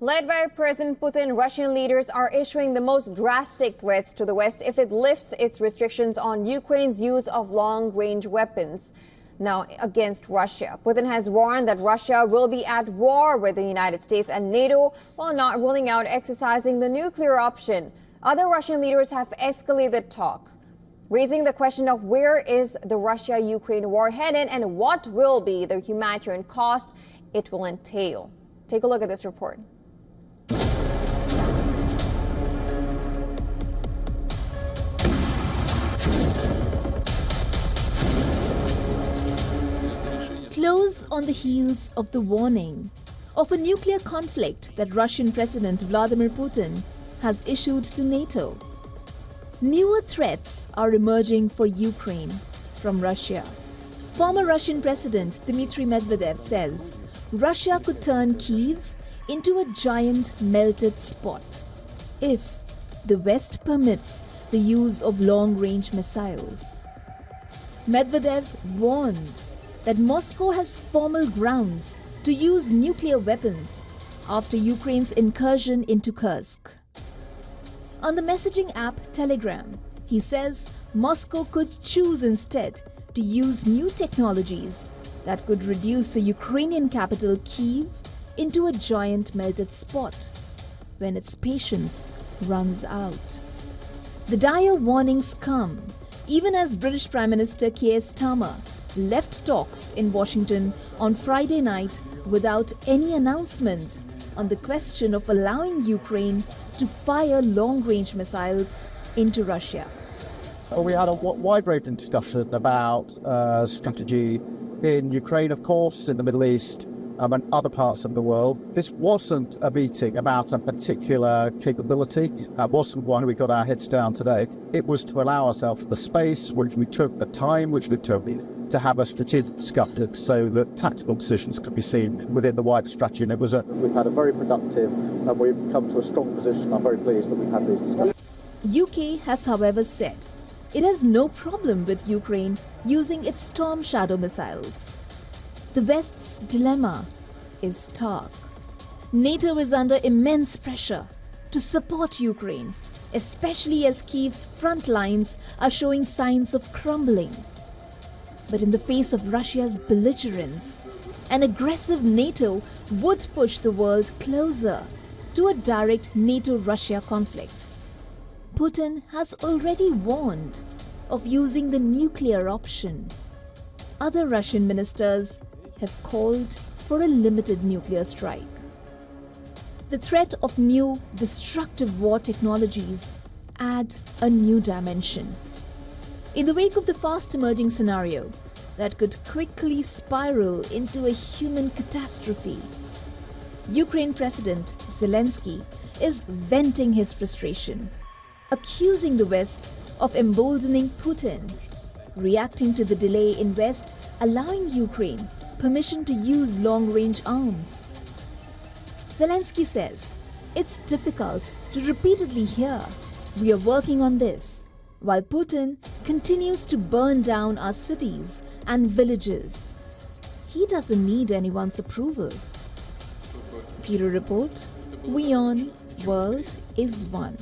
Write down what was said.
Led by President Putin, Russian leaders are issuing the most drastic threats to the West if it lifts its restrictions on Ukraine's use of long-range weapons. Now, against Russia, Putin has warned that Russia will be at war with the United States and NATO while not ruling out exercising the nuclear option. Other Russian leaders have escalated talk, raising the question of where is the Russia-Ukraine war headed and what will be the humanitarian cost it will entail. Take a look at this report. Close on the heels of the warning of a nuclear conflict that Russian President Vladimir Putin has issued to NATO. Newer threats are emerging for Ukraine from Russia. Former Russian President Dmitry Medvedev says Russia could turn Kyiv into a giant melted spot if the West permits the use of long-range missiles. Medvedev warns that Moscow has formal grounds to use nuclear weapons after Ukraine's incursion into Kursk. On the messaging app Telegram, he says Moscow could choose instead to use new technologies that could reduce the Ukrainian capital Kyiv into a giant melted spot when its patience runs out. The dire warnings come even as British Prime Minister Keir Starmer left talks in Washington on Friday night without any announcement on the question of allowing Ukraine to fire long-range missiles into Russia. We had a wide-ranging discussion about strategy in Ukraine, of course, in the Middle East, and other parts of the world. This wasn't a meeting about a particular capability. That wasn't why we got our heads down today. It was to allow ourselves the space, which we took the time, which we took to have a strategic discussion so that tactical decisions could be seen within the wider strategy. And we've had a very productive, and we've come to a strong position. I'm very pleased that we've had these discussions. UK has, however, said it has no problem with Ukraine using its Storm Shadow missiles. The West's dilemma is stark. NATO is under immense pressure to support Ukraine, especially as Kyiv's front lines are showing signs of crumbling. But in the face of Russia's belligerence, an aggressive NATO would push the world closer to a direct NATO-Russia conflict. Putin has already warned of using the nuclear option. Other Russian ministers have called for a limited nuclear strike. The threat of new destructive war technologies add a new dimension. In the wake of the fast-emerging scenario that could quickly spiral into a human catastrophe, Ukraine President Zelensky is venting his frustration, accusing the West of emboldening Putin, reacting to the delay in West allowing Ukraine permission to use long-range arms. Zelensky says, "It's difficult to repeatedly hear, 'We are working on this,' while Putin continues to burn down our cities and villages. He doesn't need anyone's approval." Bureau Report, WION World is One.